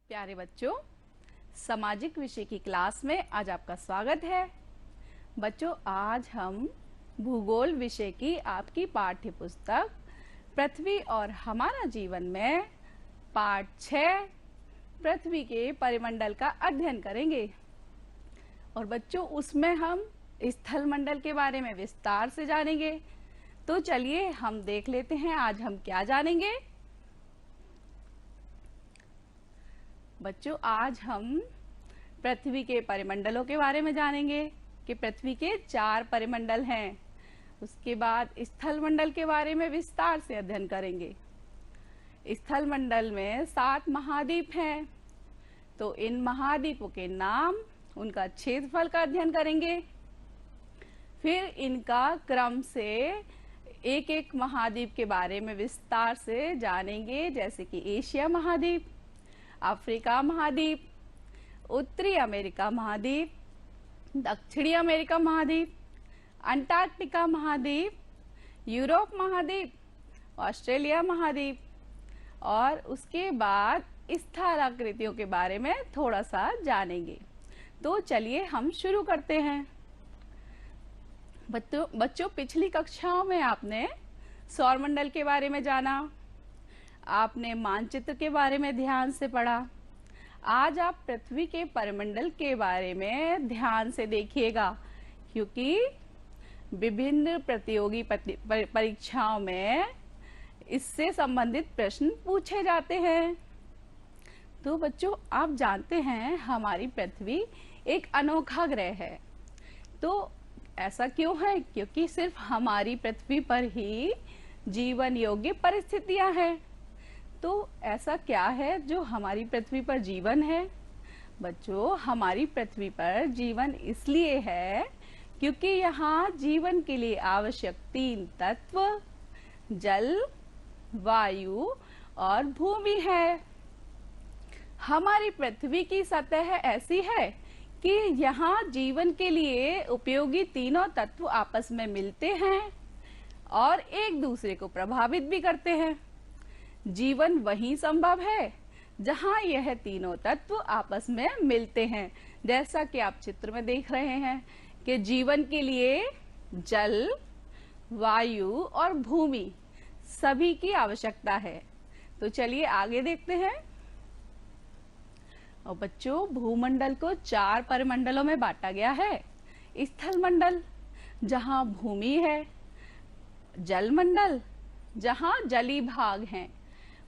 प्यारे बच्चों, सामाजिक विषय की क्लास में आज आपका स्वागत है। बच्चों, आज हम भूगोल विषय की आपकी पाठ्य पुस्तक पृथ्वी और हमारा जीवन में पाठ 6 पृथ्वी के परिमंडल का अध्ययन करेंगे। और बच्चों, उसमें हम स्थल मंडल के बारे में विस्तार से जानेंगे। तो चलिए हम देख लेते हैं आज हम क्या जानेंगे। बच्चों, आज हम पृथ्वी के परिमंडलों के बारे में जानेंगे कि पृथ्वी के 4 परिमंडल हैं। उसके बाद स्थल मंडल के बारे में विस्तार से अध्ययन करेंगे। स्थल मंडल में 7 महाद्वीप हैं, तो इन महाद्वीपों के नाम, उनका क्षेत्रफल का अध्ययन करेंगे। फिर इनका क्रम से एक एक महाद्वीप के बारे में विस्तार से जानेंगे, जैसे कि एशिया महाद्वीप, अफ्रीका महाद्वीप, उत्तरी अमेरिका महाद्वीप, दक्षिणी अमेरिका महाद्वीप, अंटार्कटिका महाद्वीप, यूरोप महाद्वीप, ऑस्ट्रेलिया महाद्वीप, और उसके बाद स्थलाकृतियों के बारे में थोड़ा सा जानेंगे। तो चलिए हम शुरू करते हैं। बच्चों, पिछली कक्षाओं में आपने सौरमंडल के बारे में जाना, आपने मानचित्र के बारे में ध्यान से पढ़ा। आज आप पृथ्वी के परिमंडल के बारे में ध्यान से देखिएगा, क्योंकि विभिन्न प्रतियोगी परीक्षाओं में इससे संबंधित प्रश्न पूछे जाते हैं। तो बच्चों, आप जानते हैं हमारी पृथ्वी एक अनोखा ग्रह है। तो ऐसा क्यों है? क्योंकि सिर्फ हमारी पृथ्वी पर ही जीवन योग्य परिस्थितियां हैं। तो ऐसा क्या है जो हमारी पृथ्वी पर जीवन है? बच्चों, हमारी पृथ्वी पर जीवन इसलिए है क्योंकि यहाँ जीवन के लिए आवश्यक 3 तत्व जल, वायु और भूमि है। हमारी पृथ्वी की सतह ऐसी है कि यहाँ जीवन के लिए उपयोगी तीनों तत्व आपस में मिलते हैं और एक दूसरे को प्रभावित भी करते हैं। जीवन वहीं संभव है जहां यह तीनों तत्व आपस में मिलते हैं। जैसा कि आप चित्र में देख रहे हैं कि जीवन के लिए जल, वायु और भूमि सभी की आवश्यकता है। तो चलिए आगे देखते हैं। और बच्चों, भूमंडल को 4 परिमंडलों में बांटा गया है। स्थल मंडल, जहां भूमि है, जलमंडल, जहां जली भाग हैं,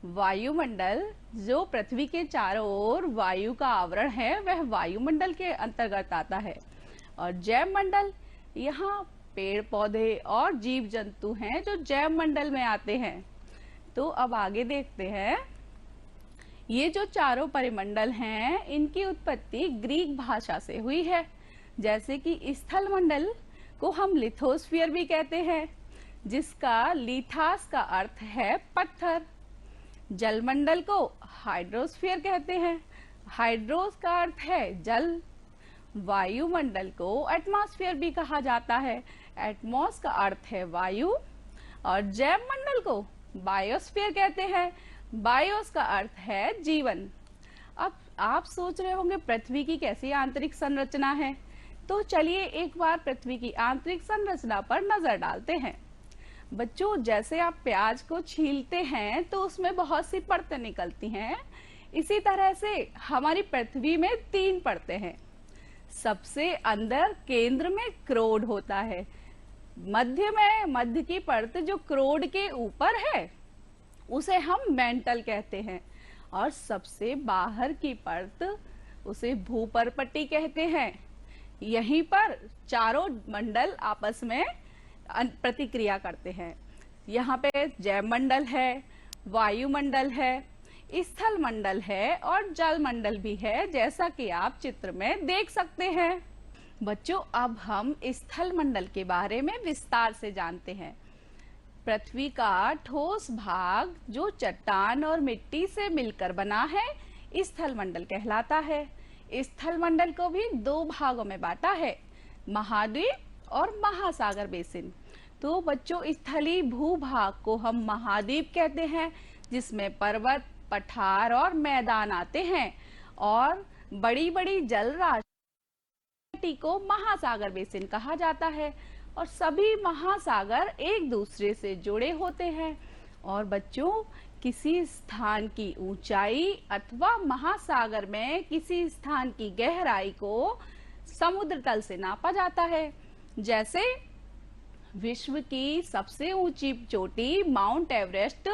वायुमंडल, जो पृथ्वी के चारों ओर वायु का आवरण है, वह वायुमंडल के अंतर्गत आता है, और जैव मंडल, यहाँ पेड़ पौधे और जीव जंतु हैं जो जैव मंडल में आते हैं। तो अब आगे देखते हैं। ये जो चारों परिमंडल हैं, इनकी उत्पत्ति ग्रीक भाषा से हुई है। जैसे कि स्थल मंडल को हम लिथोस्फीयर भी कहते हैं, जिसका लिथास का अर्थ है पत्थर। जलमंडल को हाइड्रोस्फीयर कहते हैं, हाइड्रोस का अर्थ है जल। वायुमंडल को एटमॉस्फेयर भी कहा जाता है, एटमॉस का अर्थ है वायु। और जैव मंडल को बायोस्फीयर कहते हैं, बायोस का अर्थ है जीवन। अब आप सोच रहे होंगे पृथ्वी की कैसी आंतरिक संरचना है। तो चलिए एक बार पृथ्वी की आंतरिक संरचना पर नजर डालते हैं। बच्चों, जैसे आप प्याज को छीलते हैं तो उसमें बहुत सी परतें निकलती हैं, इसी तरह से हमारी पृथ्वी में 3 परतें हैं। सबसे अंदर केंद्र में क्रोड होता है, मध्य की परत जो क्रोड के ऊपर है उसे हम मेंटल कहते हैं, और सबसे बाहर की परत उसे भूपर्पटी कहते हैं। यहीं पर चारों मंडल आपस में प्रतिक्रिया करते हैं। यहाँ पे जैव मंडल है, वायुमंडल है, स्थल मंडल है और जल मंडल भी है, जैसा कि आप चित्र में देख सकते हैं। बच्चों, अब हम स्थल मंडल के बारे में विस्तार से जानते हैं। पृथ्वी का ठोस भाग जो चट्टान और मिट्टी से मिलकर बना है, स्थल मंडल कहलाता है। स्थल मंडल को भी 2 भागों में बांटा है, महाद्वीप और महासागर बेसिन। तो बच्चों, स्थलीय भूभाग को हम महाद्वीप कहते हैं, जिसमें पर्वत, पठार और मैदान आते हैं। और बड़ी बड़ी जल राशि को महासागर बेसिन कहा जाता है। और सभी महासागर एक दूसरे से जुड़े होते हैं। और बच्चों, किसी स्थान की ऊंचाई अथवा महासागर में किसी स्थान की गहराई को समुद्र तल से नापा जाता है। जैसे विश्व की सबसे ऊंची चोटी माउंट एवरेस्ट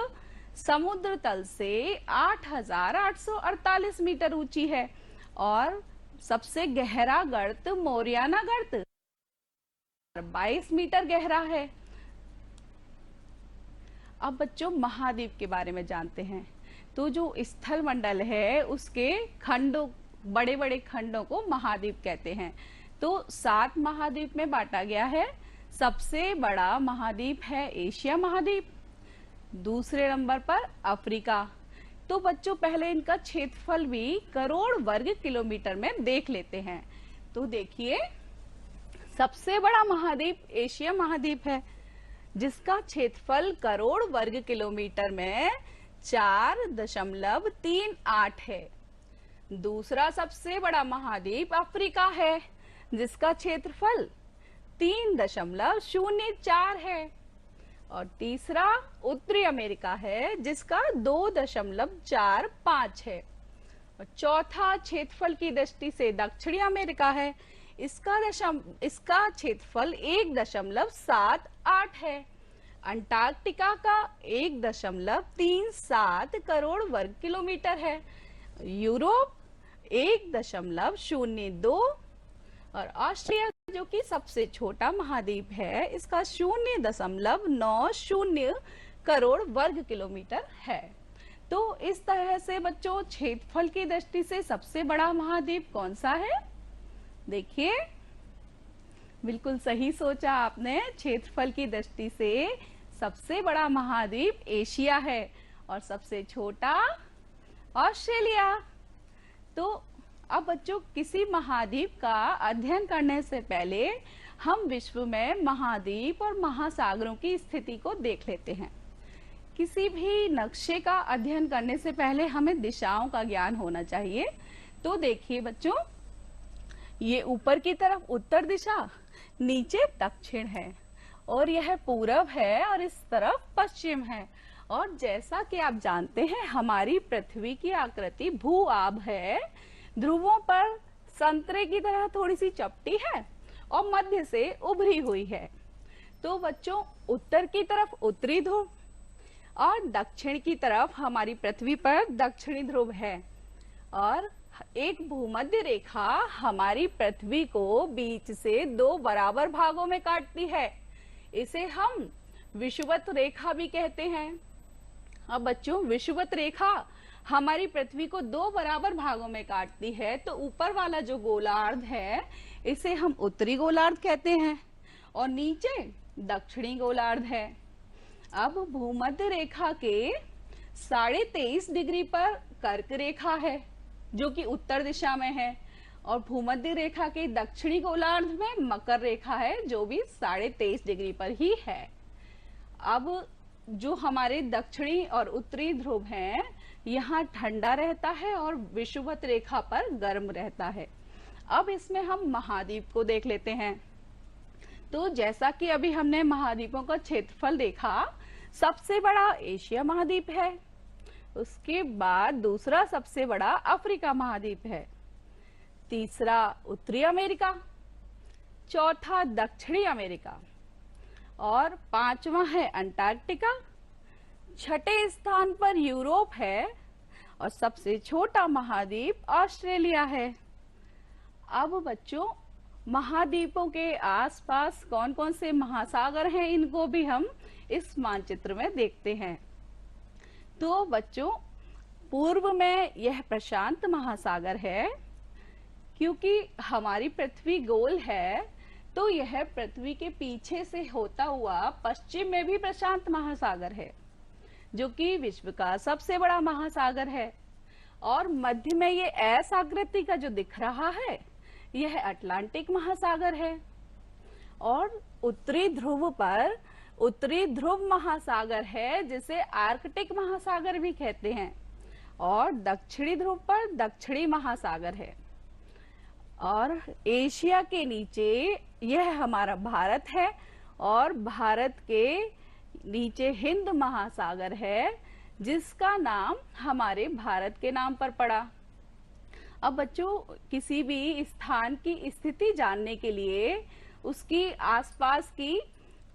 समुद्र तल से 8,848 मीटर ऊंची है और सबसे गहरा गर्त मोरियाना गर्त 22 मीटर गहरा है। अब बच्चों, महाद्वीप के बारे में जानते हैं। तो जो स्थल मंडल है उसके खंडों, बड़े बड़े खंडों को महाद्वीप कहते हैं। तो 7 महाद्वीप में बांटा गया है। सबसे बड़ा महाद्वीप है एशिया महाद्वीप, दूसरे नंबर पर अफ्रीका। तो बच्चों, पहले इनका क्षेत्रफल भी करोड़ वर्ग किलोमीटर में देख लेते हैं। तो देखिए, सबसे बड़ा महाद्वीप एशिया महाद्वीप है, जिसका क्षेत्रफल करोड़ वर्ग किलोमीटर में 4.38 है। दूसरा सबसे बड़ा महाद्वीप अफ्रीका है, जिसका क्षेत्रफल 3.04 है। और तीसरा उत्तरी अमेरिका है, जिसका 2.45 है। और चौथा क्षेत्रफल की दृष्टि से दक्षिणी अमेरिका है, इसका क्षेत्रफल 1.78 है। अंटार्कटिका का 1.37 करोड़ वर्ग किलोमीटर है। यूरोप 1.02 और ऑस्ट्रेलिया, जो कि सबसे छोटा महाद्वीप है, इसका 0.90 करोड़ वर्ग किलोमीटर है। तो इस तरह से बच्चों, क्षेत्रफल की दृष्टि से सबसे बड़ा महाद्वीप कौन सा है? देखिए, बिल्कुल सही सोचा आपने। क्षेत्रफल की दृष्टि से सबसे बड़ा महाद्वीप एशिया है और सबसे छोटा ऑस्ट्रेलिया। तो अब बच्चों, किसी महाद्वीप का अध्ययन करने से पहले हम विश्व में महाद्वीप और महासागरों की स्थिति को देख लेते हैं। किसी भी नक्शे का अध्ययन करने से पहले हमें दिशाओं का ज्ञान होना चाहिए। तो देखिए बच्चों, ये ऊपर की तरफ उत्तर दिशा, नीचे दक्षिण है और यह पूरब है और इस तरफ पश्चिम है। और जैसा कि आप जानते हैं, हमारी पृथ्वी की आकृति भू आब है। ध्रुवों पर संतरे की तरह थोड़ी सी चपटी है और मध्य से उभरी हुई है। तो बच्चों, उत्तर की तरफ उत्तरी ध्रुव और दक्षिण की तरफ हमारी पृथ्वी पर दक्षिणी ध्रुव है। और एक भूमध्य रेखा हमारी पृथ्वी को बीच से 2 बराबर भागों में काटती है। इसे हम विषुवत रेखा भी कहते हैं। अब बच्चों, विषुवत रेखा हमारी पृथ्वी को 2 बराबर भागों में काटती है। तो ऊपर वाला जो गोलार्ध है, इसे हम उत्तरी गोलार्ध कहते हैं और नीचे दक्षिणी गोलार्ध है। अब भूमध्य रेखा के 23.5 डिग्री पर कर्क रेखा है, जो कि उत्तर दिशा में है। और भूमध्य रेखा के दक्षिणी गोलार्ध में मकर रेखा है, जो भी 23.5 डिग्री पर ही है। अब जो हमारे दक्षिणी और उत्तरी ध्रुव हैं, यहाँ ठंडा रहता है और विषुवत रेखा पर गर्म रहता है। अब इसमें हम महाद्वीप को देख लेते हैं। तो जैसा कि अभी हमने महाद्वीपों का क्षेत्रफल देखा, सबसे बड़ा एशिया महाद्वीप है, उसके बाद दूसरा सबसे बड़ा अफ्रीका महाद्वीप है, तीसरा उत्तरी अमेरिका, चौथा दक्षिणी अमेरिका और पांचवा है अंटार्कटिका, छठे स्थान पर यूरोप है और सबसे छोटा महाद्वीप ऑस्ट्रेलिया है। अब बच्चों, महाद्वीपों के आसपास कौन कौन से महासागर हैं, इनको भी हम इस मानचित्र में देखते हैं। तो बच्चों, पूर्व में यह प्रशांत महासागर है। क्योंकि हमारी पृथ्वी गोल है, तो यह पृथ्वी के पीछे से होता हुआ पश्चिम में भी प्रशांत महासागर है, जो कि विश्व का सबसे बड़ा महासागर है। और मध्य में ये एस आकृति का जो दिख रहा है, यह अटलांटिक महासागर है। और उत्तरी ध्रुव पर उत्तरी ध्रुव महासागर है, जिसे आर्कटिक महासागर भी कहते हैं। और दक्षिणी ध्रुव पर दक्षिणी महासागर है। और एशिया के नीचे यह हमारा भारत है और भारत के नीचे हिंद महासागर है, जिसका नाम हमारे भारत के नाम पर पड़ा। अब बच्चों, किसी भी स्थान की स्थिति जानने के लिए उसकी आसपास की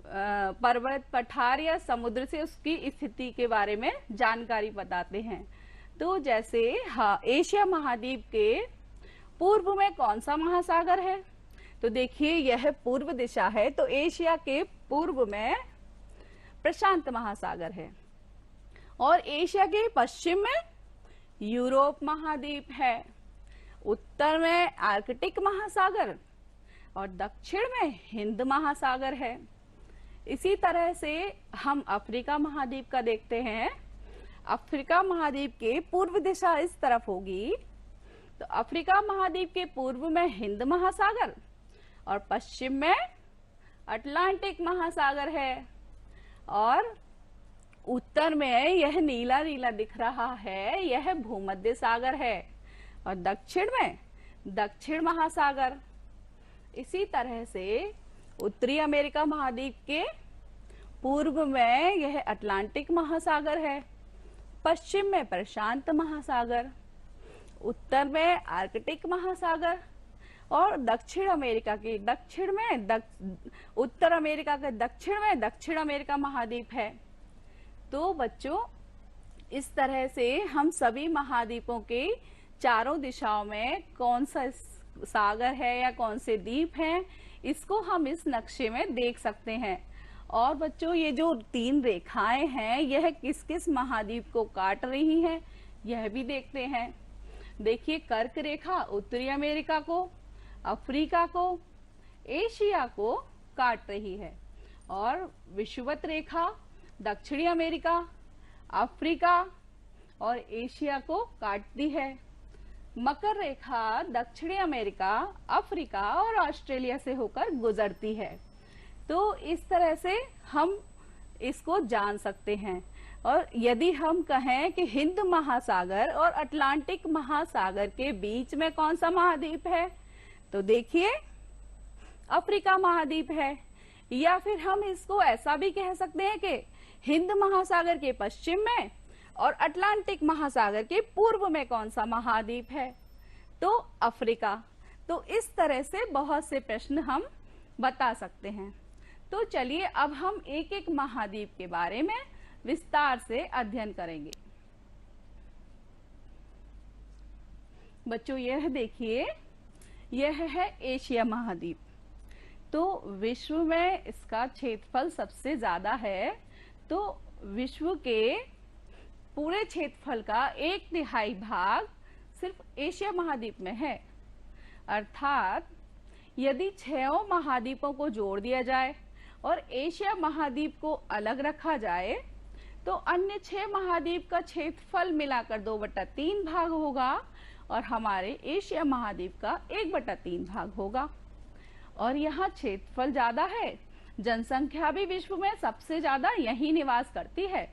पर्वत, पठार या समुद्र से उसकी स्थिति के बारे में जानकारी बताते हैं। तो जैसे एशिया महाद्वीप के पूर्व में कौन सा महासागर है? तो देखिए, यह पूर्व दिशा है, तो एशिया के पूर्व में प्रशांत महासागर है। और एशिया के पश्चिम में यूरोप महाद्वीप है, उत्तर में आर्कटिक महासागर और दक्षिण में हिंद महासागर है। इसी तरह से हम अफ्रीका महाद्वीप का देखते हैं। अफ्रीका महाद्वीप के पूर्व दिशा इस तरफ होगी, तो अफ्रीका महाद्वीप के पूर्व में हिंद महासागर और पश्चिम में अटलांटिक महासागर है। और उत्तर में यह नीला नीला दिख रहा है, यह भूमध्य सागर है। और दक्षिण में दक्षिण महासागर। इसी तरह से उत्तरी अमेरिका महाद्वीप के पूर्व में यह अटलांटिक महासागर है, पश्चिम में प्रशांत महासागर, उत्तर में आर्कटिक महासागर और दक्षिण अमेरिका के दक्षिण में उत्तर अमेरिका के दक्षिण में दक्षिण अमेरिका महाद्वीप है। तो बच्चों, इस तरह से हम सभी महाद्वीपों के चारों दिशाओं में कौन सा सागर है या कौन से द्वीप हैं, इसको हम इस नक्शे में देख सकते हैं। और बच्चों, ये जो 3 रेखाएं हैं, यह किस किस महाद्वीप को काट रही हैं, यह भी देखते हैं। देखिए, कर्क रेखा उत्तरी अमेरिका को, अफ्रीका को, एशिया को काट रही है और विषुवत रेखा दक्षिणी अमेरिका, अफ्रीका और एशिया को काटती है। मकर रेखा दक्षिणी अमेरिका, अफ्रीका और ऑस्ट्रेलिया से होकर गुजरती है। तो इस तरह से हम इसको जान सकते हैं। और यदि हम कहें कि हिंद महासागर और अटलांटिक महासागर के बीच में कौन सा महाद्वीप है, तो देखिए अफ्रीका महाद्वीप है। या फिर हम इसको ऐसा भी कह सकते हैं कि हिंद महासागर के पश्चिम में और अटलांटिक महासागर के पूर्व में कौन सा महाद्वीप है, तो अफ्रीका। तो इस तरह से बहुत से प्रश्न हम बता सकते हैं। तो चलिए अब हम एक एक महाद्वीप के बारे में विस्तार से अध्ययन करेंगे। बच्चों, यह देखिए, यह है एशिया महाद्वीप। तो विश्व में इसका क्षेत्रफल सबसे ज्यादा है। तो विश्व के पूरे क्षेत्रफल का 1/3 भाग सिर्फ एशिया महाद्वीप में है। अर्थात यदि 6 महाद्वीपों को जोड़ दिया जाए और एशिया महाद्वीप को अलग रखा जाए, तो अन्य 6 महाद्वीप का क्षेत्रफल मिलाकर 2/3 भाग होगा और हमारे एशिया महाद्वीप का 1/3 भाग होगा। और यहाँ क्षेत्रफल ज्यादा है, जनसंख्या भी विश्व में सबसे ज्यादा यही निवास करती है।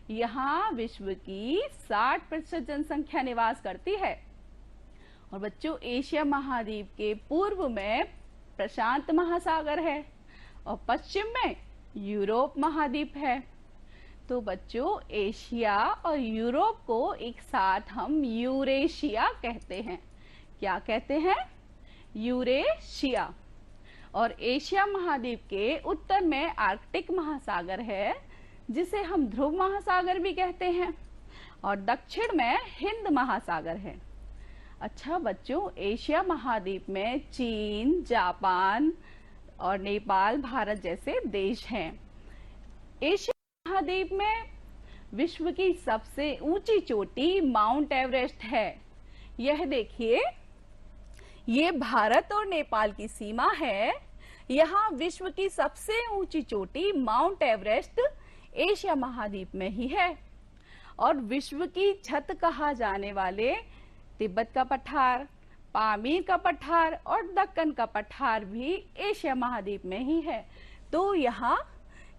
यहाँ विश्व की 60% जनसंख्या निवास करती है। और बच्चों, एशिया महाद्वीप के पूर्व में प्रशांत महासागर है और पश्चिम में यूरोप महाद्वीप है। तो बच्चों, एशिया और यूरोप को एक साथ हम यूरेशिया कहते हैं। क्या कहते हैं? यूरेशिया। और एशिया महाद्वीप के उत्तर में आर्कटिक महासागर है, जिसे हम ध्रुव महासागर भी कहते हैं, और दक्षिण में हिंद महासागर है। अच्छा बच्चों, एशिया महाद्वीप में चीन, जापान और नेपाल, भारत जैसे देश हैं। एशिया महाद्वीप में विश्व की सबसे ऊंची चोटी माउंट एवरेस्ट है। यह देखिए, ये भारत और नेपाल की सीमा है। यहाँ विश्व की सबसे ऊंची चोटी माउंट एवरेस्ट एशिया महाद्वीप में ही है। और विश्व की छत कहा जाने वाले तिब्बत का पठार, पामीर का पठार और दक्कन का पठार भी एशिया महाद्वीप में ही है। तो यहाँ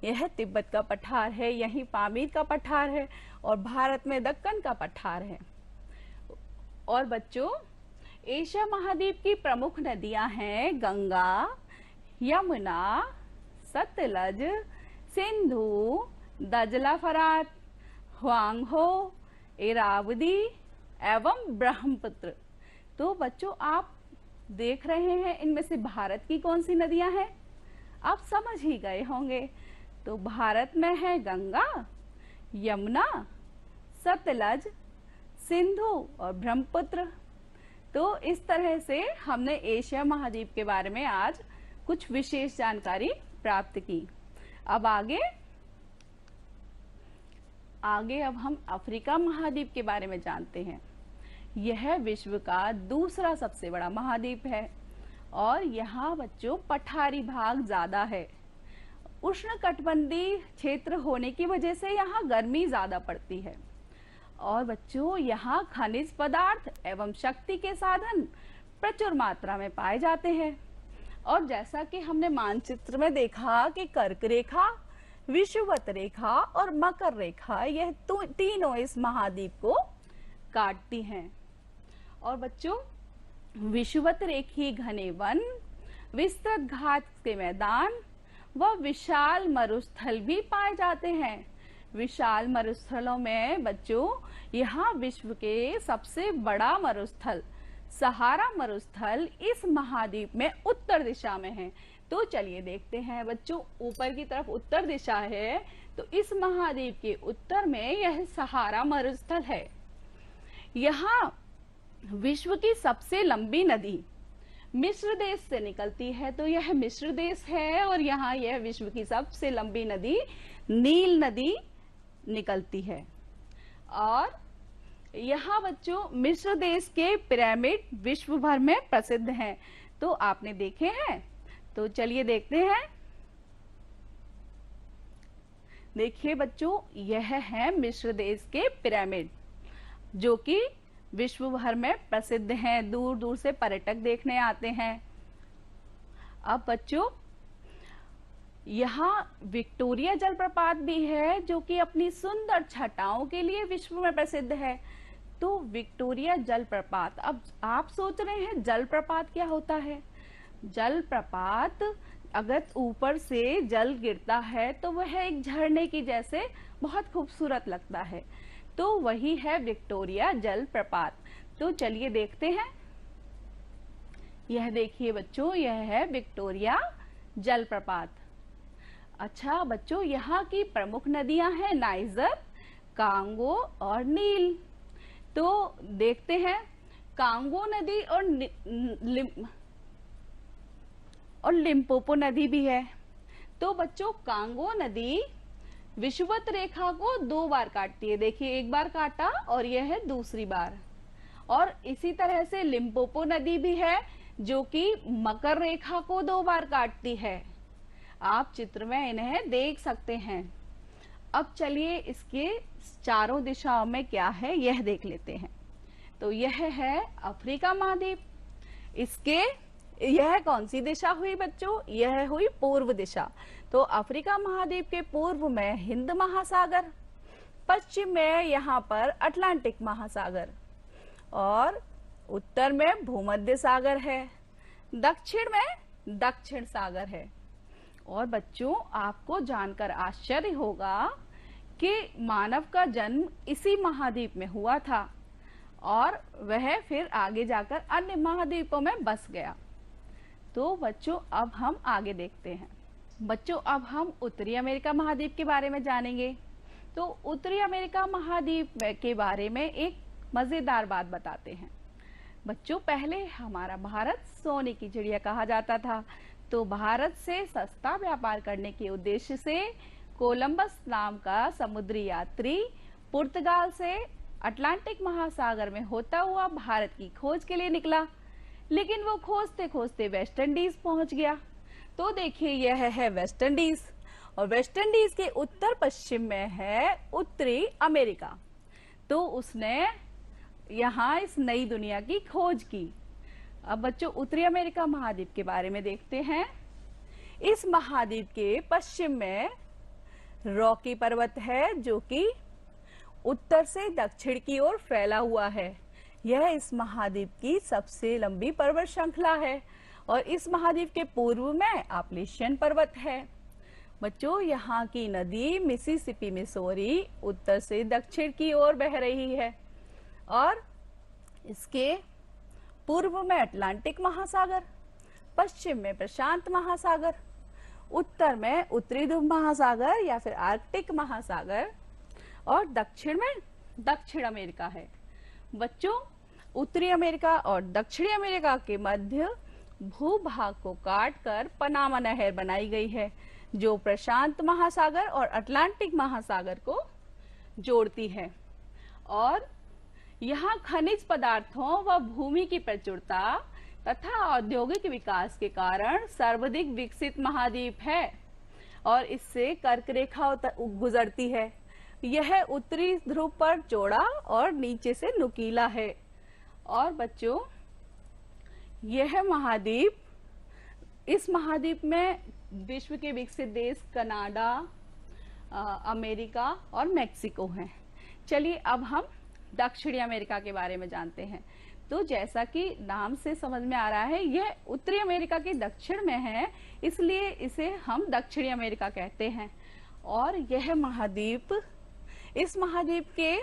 यह तिब्बत का पठार है, यही पामीर का पठार है और भारत में दक्कन का पठार है। और बच्चों, एशिया महाद्वीप की प्रमुख नदियां हैं गंगा, यमुना, सतलज, सिंधु, दजला फरात, ह्वांगहो, इरावदी एवं ब्रह्मपुत्र। तो बच्चों, आप देख रहे हैं इनमें से भारत की कौन सी नदियां हैं? आप समझ ही गए होंगे। तो भारत में है गंगा, यमुना, सतलज, सिंधु और ब्रह्मपुत्र। तो इस तरह से हमने एशिया महाद्वीप के बारे में आज कुछ विशेष जानकारी प्राप्त की। अब आगे अब हम अफ्रीका महाद्वीप के बारे में जानते हैं। यह विश्व का दूसरा सबसे बड़ा महाद्वीप है और यहाँ बच्चों पठारी भाग ज्यादा है। उष्णकटिबंधीय क्षेत्र होने की वजह से यहाँ गर्मी ज्यादा पड़ती है और बच्चों यहाँ खनिज पदार्थ एवं शक्ति के साधन प्रचुर मात्रा में पाए जाते हैं। और जैसा कि हमने मानचित्र में देखा कि कर्क रेखा, विषुवत रेखा और मकर रेखा, यह तीनों इस महाद्वीप को काटती हैं। और बच्चों, विषुवत रेखीय घने वन, विस्तृत घास के मैदान व विशाल मरुस्थल भी पाए जाते हैं। विशाल मरुस्थलों में बच्चों यहाँ विश्व के सबसे बड़ा मरुस्थल सहारा मरुस्थल इस महाद्वीप में उत्तर दिशा में है। तो चलिए देखते हैं बच्चों, ऊपर की तरफ उत्तर दिशा है, तो इस महाद्वीप के उत्तर में यह सहारा मरुस्थल है। यहाँ विश्व की सबसे लंबी नदी मिस्र देश से निकलती है, तो यह मिस्र देश है और यहाँ यह विश्व की सबसे लंबी नदी नील नदी निकलती है। और यहाँ बच्चों मिस्र देश के पिरामिड विश्व भर में प्रसिद्ध हैं। तो आपने देखे हैं? तो चलिए देखते हैं। देखिए बच्चों, यह है मिस्र देश के पिरामिड जो कि विश्व भर में प्रसिद्ध हैं, दूर दूर से पर्यटक देखने आते हैं। अब बच्चों, यहाँ विक्टोरिया जलप्रपात भी है जो कि अपनी सुंदर छटाओं के लिए विश्व में प्रसिद्ध है। तो विक्टोरिया जलप्रपात, अब आप सोच रहे हैं जलप्रपात क्या होता है? जलप्रपात अगर ऊपर से जल गिरता है तो वह एक झरने की जैसे बहुत खूबसूरत लगता है, तो वही है विक्टोरिया जलप्रपात। तो चलिए देखते हैं। यह देखिए बच्चों, यह है विक्टोरिया जलप्रपात। अच्छा बच्चों, यहाँ की प्रमुख नदियां हैं नाइजर, कांगो और नील। तो देखते हैं, कांगो नदी और लिम्पोपो नदी भी है। तो बच्चों, कांगो नदी विषुवत रेखा को 2 बार काटती है। देखिए, एक बार काटा और यह है दूसरी बार। और इसी तरह से लिम्पोपो नदी भी है जो कि मकर रेखा को 2 बार काटती है। आप चित्र में इन्हें देख सकते हैं। अब चलिए इसके चारों दिशाओं में क्या है यह देख लेते हैं। तो यह है अफ्रीका महाद्वीप। यह कौन सी दिशा हुई बच्चों? यह हुई पूर्व दिशा। तो अफ्रीका महाद्वीप के पूर्व में हिंद महासागर, पश्चिम में यहाँ पर अटलांटिक महासागर और उत्तर में भूमध्य सागर है, दक्षिण में दक्षिण सागर है। और बच्चों, आपको जानकर आश्चर्य होगा कि मानव का जन्म इसी महाद्वीप में हुआ था और वह फिर आगे जाकर अन्य महाद्वीपों में बस गया। तो बच्चों, अब हम आगे देखते हैं। बच्चों, अब हम उत्तरी अमेरिका महाद्वीप के बारे में जानेंगे। तो उत्तरी अमेरिका महाद्वीप के बारे में एक मजेदार बात बताते हैं। बच्चों, पहले हमारा भारत सोने की चिड़िया कहा जाता था। तो भारत से सस्ता व्यापार करने के उद्देश्य से कोलंबस नाम का समुद्री यात्री पुर्तगाल से अटलांटिक महासागर में होता हुआ भारत की खोज के लिए निकला, लेकिन वो खोजते खोजते वेस्ट इंडीज पहुंच गया। तो देखिए, यह है वेस्ट इंडीज और वेस्ट इंडीज के उत्तर पश्चिम में है उत्तरी अमेरिका। तो उसने यहाँ इस नई दुनिया की खोज की। अब बच्चों, उत्तरी अमेरिका महाद्वीप के बारे में देखते हैं। इस महाद्वीप के पश्चिम में रॉकी पर्वत है जो कि उत्तर से दक्षिण की ओर फैला हुआ है। यह इस महाद्वीप की सबसे लंबी पर्वत श्रृंखला है और इस महाद्वीप के पूर्व में एप्लेशियन पर्वत है। बच्चों, यहाँ की नदी मिसिसिपी मिसौरी उत्तर से दक्षिण की ओर बह रही है और इसके पूर्व में अटलांटिक महासागर, पश्चिम में प्रशांत महासागर, उत्तर में उत्तरी ध्रुव महासागर या फिर आर्कटिक महासागर और दक्षिण में दक्षिण अमेरिका है। बच्चों, उत्तरी अमेरिका और दक्षिणी अमेरिका के मध्य भूभाग को काटकर पनामा नहर बनाई गई है जो प्रशांत महासागर और अटलांटिक महासागर को जोड़ती है और यहाँ खनिज पदार्थों व भूमि की प्रचुरता तथा औद्योगिक विकास के कारण सर्वाधिक विकसित महाद्वीप है और इससे कर्क रेखा गुजरती है। यह उत्तरी ध्रुव पर चौड़ा और नीचे से नुकीला है। और बच्चों, यह महाद्वीप, इस महाद्वीप में विश्व के विकसित देश कनाडा, अमेरिका और मेक्सिको हैं। चलिए अब हम दक्षिणी अमेरिका के बारे में जानते हैं। तो जैसा कि नाम से समझ में आ रहा है, यह उत्तरी अमेरिका के दक्षिण में है, इसलिए इसे हम दक्षिणी अमेरिका कहते हैं। और यह महाद्वीप, इस महाद्वीप के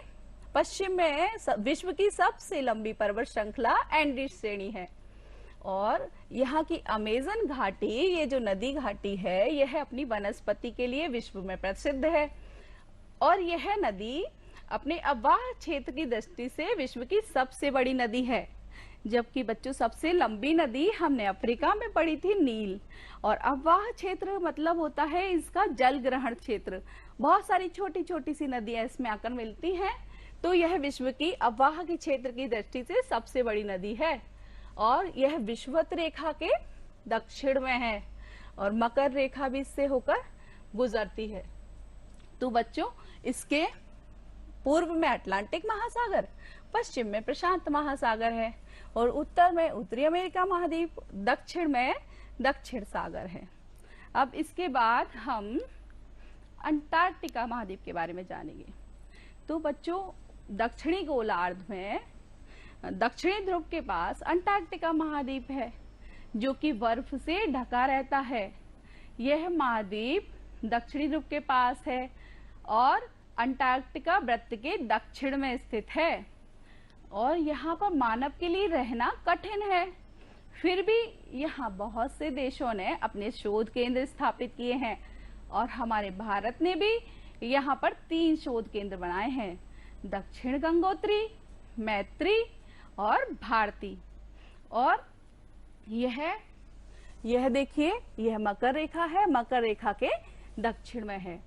पश्चिम में विश्व की सबसे लंबी पर्वत श्रृंखला एंडीज श्रेणी है और यहाँ की अमेजन घाटी, ये जो नदी घाटी है, यह अपनी वनस्पति के लिए विश्व में प्रसिद्ध है और यह नदी अपने अवाह क्षेत्र की दृष्टि से विश्व की सबसे बड़ी नदी है। जबकि बच्चों, सबसे लंबी नदी हमने अफ्रीका में पढ़ी थी, नील। और अवाह क्षेत्र मतलब होता है इसका जल ग्रहण क्षेत्र। बहुत सारी छोटी छोटी सी नदियां इसमें आकर मिलती हैं, तो यह विश्व की अवाह के क्षेत्र की दृष्टि से सबसे बड़ी नदी है और यह विषुवत रेखा के दक्षिण में है और मकर रेखा भी इससे होकर गुजरती है। तो बच्चों, इसके पूर्व में अटलांटिक महासागर, पश्चिम में प्रशांत महासागर है और उत्तर में उत्तरी अमेरिका महाद्वीप, दक्षिण में दक्षिण सागर है। अब इसके बाद हम अंटार्कटिका महाद्वीप के बारे में जानेंगे। तो बच्चों, दक्षिणी गोलार्ध में दक्षिणी ध्रुव के पास अंटार्कटिका महाद्वीप है जो कि बर्फ से ढका रहता है। यह महाद्वीप दक्षिणी ध्रुव के पास है और अंटार्कटिका वृत्त के दक्षिण में स्थित है और यहाँ पर मानव के लिए रहना कठिन है। फिर भी यहाँ बहुत से देशों ने अपने शोध केंद्र स्थापित किए हैं और हमारे भारत ने भी यहाँ पर 3 शोध केंद्र बनाए हैं, दक्षिण गंगोत्री, मैत्री और भारती। और यह देखिए, यह मकर रेखा है, मकर रेखा के दक्षिण में है।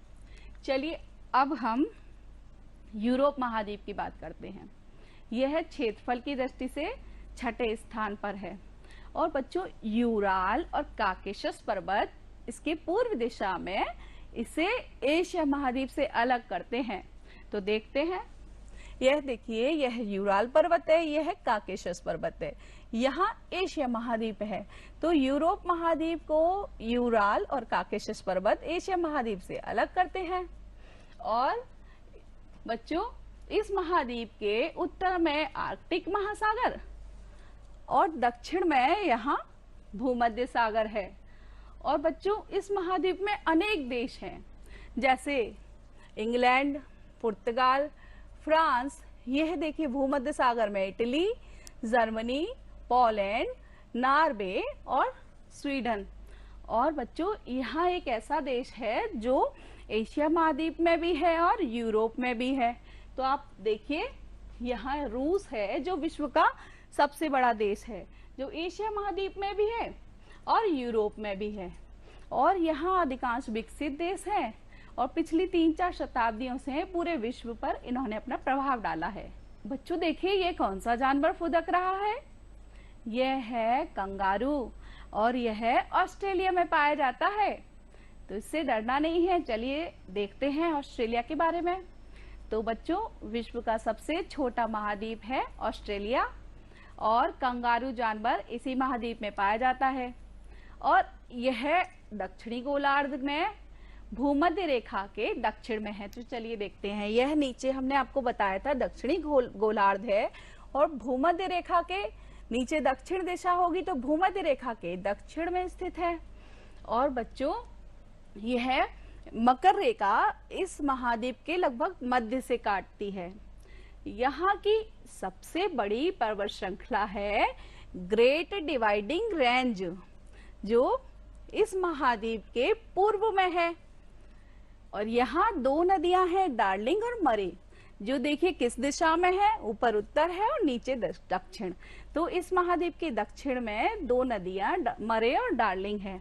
चलिए अब हम यूरोप महाद्वीप की बात करते हैं। यह क्षेत्रफल की दृष्टि से छठे स्थान पर है और बच्चों, यूराल और काकेशस पर्वत इसके पूर्व दिशा में इसे एशिया महाद्वीप से अलग करते हैं। तो देखते हैं, यह देखिए, यह यूराल पर्वत है, यह काकेशस पर्वत है, यहाँ एशिया महाद्वीप है। तो यूरोप महाद्वीप को यूराल और काकेशस पर्वत एशिया महाद्वीप से अलग करते हैं। और बच्चों, इस महाद्वीप के उत्तर में आर्कटिक महासागर और दक्षिण में यहाँ भूमध्य सागर है। और बच्चों, इस महाद्वीप में अनेक देश हैं, जैसे इंग्लैंड, पुर्तगाल, फ्रांस। यह देखिए, भूमध्य सागर में इटली, जर्मनी, पोलैंड, नॉर्वे और स्वीडन। और बच्चों, यहाँ एक ऐसा देश है जो एशिया महाद्वीप में भी है और यूरोप में भी है। तो आप देखिए, यहाँ रूस है जो विश्व का सबसे बड़ा देश है, जो एशिया महाद्वीप में भी है और यूरोप में भी है। और यहाँ अधिकांश विकसित देश हैं और पिछली 3-4 शताब्दियों से पूरे विश्व पर इन्होंने अपना प्रभाव डाला है। बच्चों देखिए, ये कौन सा जानवर फुदक रहा है? यह है कंगारू और यह ऑस्ट्रेलिया में पाया जाता है। तो इससे डरना नहीं है। चलिए देखते हैं ऑस्ट्रेलिया के बारे में। तो बच्चों, विश्व का सबसे छोटा महाद्वीप है ऑस्ट्रेलिया और कंगारू जानवर इसी महाद्वीप में पाया जाता है और यह दक्षिणी गोलार्ध में भूमध्य रेखा के दक्षिण में है। तो चलिए देखते हैं, यह नीचे हमने आपको बताया था दक्षिणी गोलार्ध है और भूमध्य रेखा के नीचे दक्षिण दिशा होगी तो भूमध्य रेखा के दक्षिण में स्थित है। और बच्चों यह मकर रेखा इस महाद्वीप के लगभग मध्य से काटती है। यहाँ की सबसे बड़ी पर्वत श्रृंखला है ग्रेट डिवाइडिंग रेंज, जो इस महाद्वीप के पूर्व में है। और यहाँ दो नदियां हैं, डार्लिंग और मरे, जो देखिए किस दिशा में है, ऊपर उत्तर है और नीचे दक्षिण। तो इस महाद्वीप के दक्षिण में दो नदियां मरे और डार्लिंग है।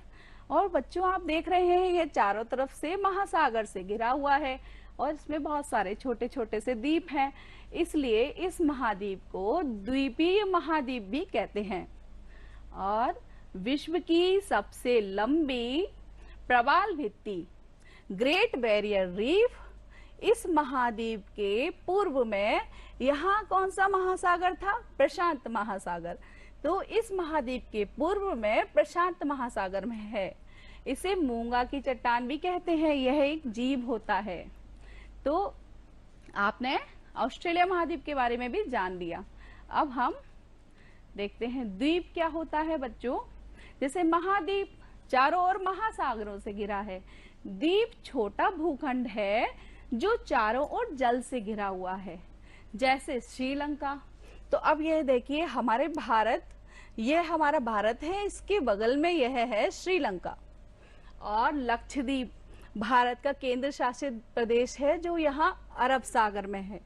और बच्चों आप देख रहे हैं ये चारों तरफ से महासागर से घिरा हुआ है और इसमें बहुत सारे छोटे छोटे से द्वीप हैं, इसलिए इस महाद्वीप को द्वीपीय महाद्वीप भी कहते हैं। और विश्व की सबसे लंबी प्रवाल भित्ति ग्रेट बैरियर रीफ इस महाद्वीप के पूर्व में, यहाँ कौन सा महासागर था? प्रशांत महासागर। तो इस महाद्वीप के पूर्व में प्रशांत महासागर में है। इसे मूंगा की चट्टान भी कहते हैं, यह एक जीव होता है। तो आपने ऑस्ट्रेलिया महाद्वीप के बारे में भी जान लिया। अब हम देखते हैं द्वीप क्या होता है बच्चों। जैसे महाद्वीप चारों ओर महासागरों से घिरा है, द्वीप छोटा भूखंड है जो चारों ओर जल से घिरा हुआ है, जैसे श्रीलंका। तो अब यह देखिए हमारे भारत, यह हमारा भारत है, इसके बगल में यह है श्रीलंका। और लक्षद्वीप भारत का केंद्र शासित प्रदेश है जो यहाँ अरब सागर में है।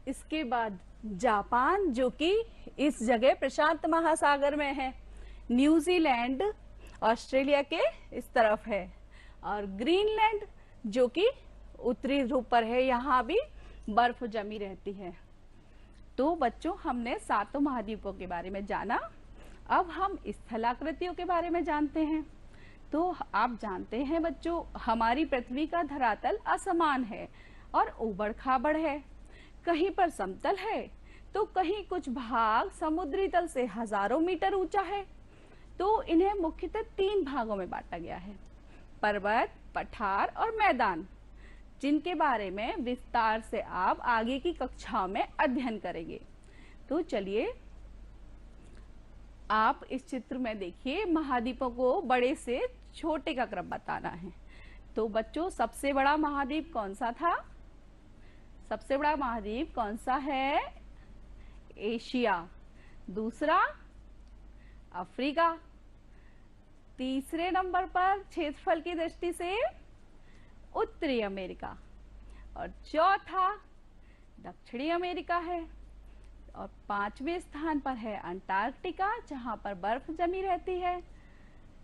इसके बाद जापान जो कि इस जगह प्रशांत महासागर में है। न्यूजीलैंड ऑस्ट्रेलिया के इस तरफ है। और ग्रीनलैंड जो कि उत्तरी ध्रुव पर है, यहाँ भी बर्फ जमी रहती है। तो बच्चों हमने सातों महाद्वीपों के बारे में जाना। अब हम स्थलाकृतियों के बारे में जानते हैं। तो आप जानते हैं बच्चों हमारी पृथ्वी का धरातल असमान है और ऊबड़ खाबड़ है, कहीं पर समतल है तो कहीं कुछ भाग समुद्री तल से हजारों मीटर ऊंचा है। तो इन्हें मुख्यतः तीन भागों में बांटा गया है, पर्वत, पठार और मैदान, जिनके बारे में विस्तार से आप आगे की कक्षाओं में अध्ययन करेंगे। तो चलिए आप इस चित्र में देखिए, महाद्वीपों को बड़े से छोटे का क्रम बताना है। तो बच्चों सबसे बड़ा महाद्वीप कौन सा था? सबसे बड़ा महाद्वीप कौन सा है? एशिया। दूसरा अफ्रीका। तीसरे नंबर पर क्षेत्रफल की दृष्टि से उत्तरी अमेरिका। और चौथा दक्षिणी अमेरिका है। और पांचवें स्थान पर है अंटार्कटिका, जहां पर बर्फ जमी रहती है।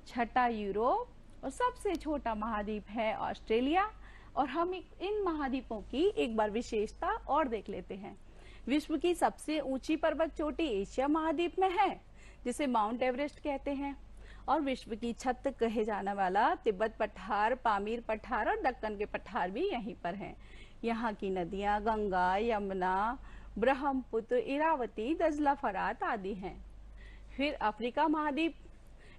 छठा यूरोप और सबसे छोटा महाद्वीप है ऑस्ट्रेलिया। और हम इन महाद्वीपों की एक बार विशेषता और देख लेते हैं। विश्व की सबसे ऊंची पर्वत चोटी एशिया महाद्वीप में है, जिसे माउंट एवरेस्ट कहते हैं। और विश्व की छत कहे जाने वाला तिब्बत पठार, पामीर पठार और दक्कन के पठार भी यहीं पर हैं। यहाँ की नदियां गंगा, यमुना, ब्रह्मपुत्र, इरावती, दजला, फरात आदि हैं। फिर अफ्रीका महाद्वीप,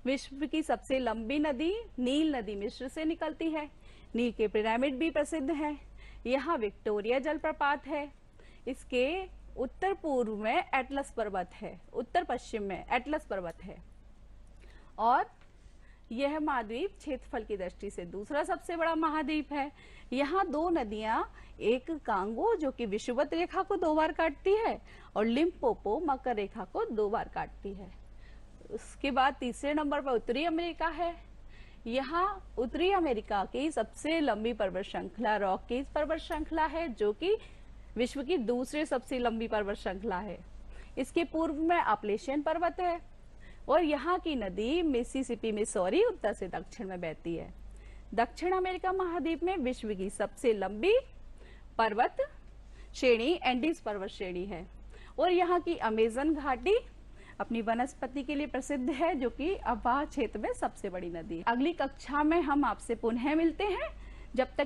विश्व की सबसे लंबी नदी नील नदी मिस्र से निकलती है। नील के पिरामिड भी प्रसिद्ध हैं। यहाँ विक्टोरिया जलप्रपात है। इसके उत्तर पूर्व में एटलस पर्वत है, उत्तर पश्चिम में एटलस पर्वत है। और यह महाद्वीप क्षेत्रफल की दृष्टि से दूसरा सबसे बड़ा महाद्वीप है। यहाँ दो नदियां, एक कांगो जो कि विषुवत रेखा को 2 बार काटती है और लिम्पोपो मकर रेखा को 2 बार काटती है। उसके बाद तीसरे नंबर पर उत्तरी अमेरिका है। यहाँ उत्तरी अमेरिका की सबसे लंबी पर्वत श्रृंखला रॉकीज पर्वत श्रृंखला है, जो कि विश्व की दूसरी सबसे लंबी पर्वत श्रृंखला है। इसके पूर्व में अपलेशियन पर्वत है। और यहाँ की नदी मिसिसिपी मिसौरी उत्तर से दक्षिण में बहती है। दक्षिण अमेरिका महाद्वीप में विश्व की सबसे लंबी पर्वत श्रेणी एंडीज पर्वत श्रेणी है। और यहाँ की अमेजन घाटी अपनी वनस्पति के लिए प्रसिद्ध है, जो कि अवाह क्षेत्र में सबसे बड़ी नदी है। अगली कक्षा में हम आपसे पुनः मिलते हैं। जब तक